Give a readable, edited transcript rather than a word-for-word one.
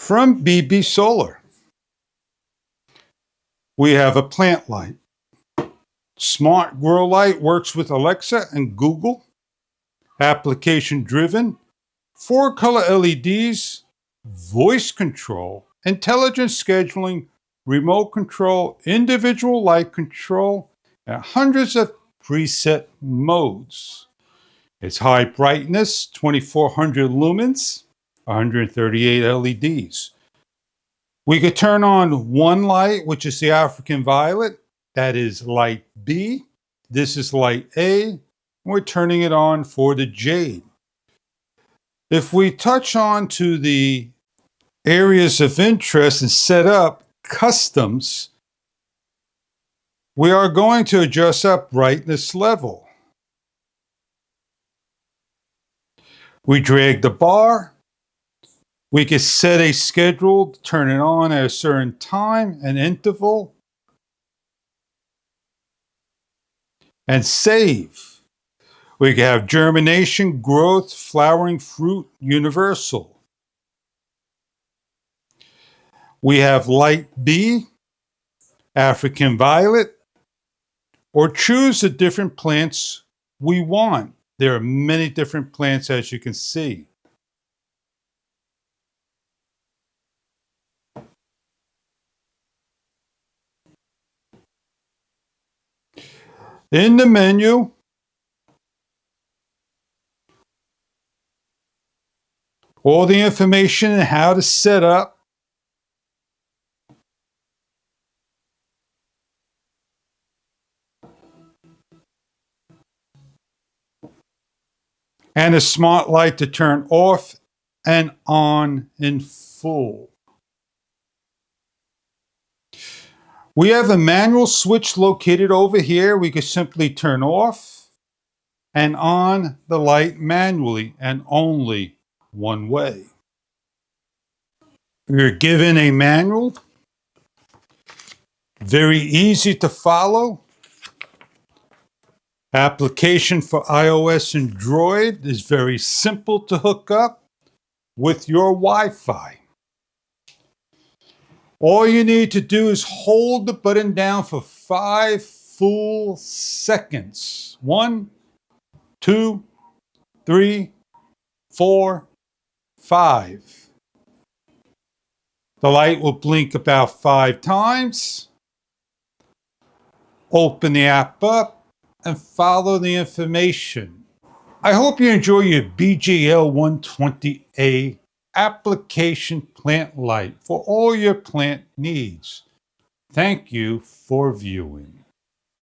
From BB Solar, we have a plant light. Smart grow light works with Alexa and Google. Application driven, 4-color LEDs, voice control, intelligent scheduling, remote control, individual light control, and hundreds of preset modes. It's high brightness, 2400 lumens, 138 LEDs. We could turn on one light, which is the African violet. That is light B. This is light A. We're turning it on for the jade. If we touch on to the areas of interest and set up customs, we are going to adjust our brightness level. We drag the bar. We can set a schedule to turn it on at a certain time and interval. And save. We can have germination, growth, flowering, fruit, universal. We have light B, African violet, or choose the different plants we want. There are many different plants, as you can see. In the menu, all the information on how to set up. And a smart light to turn off and on in full. We have a manual switch located over here. We could simply turn off and on the light manually and only one way. We're given a manual, very easy to follow. Application for iOS and Android is very simple to hook up with your Wi-Fi. All you need to do is hold the button down for 5 full seconds. 1, 2, 3, 4, 5. The light will blink about 5 times. Open the app up and follow the information. I hope you enjoy your BGL120A application plant light for all your plant needs. Thank you for viewing.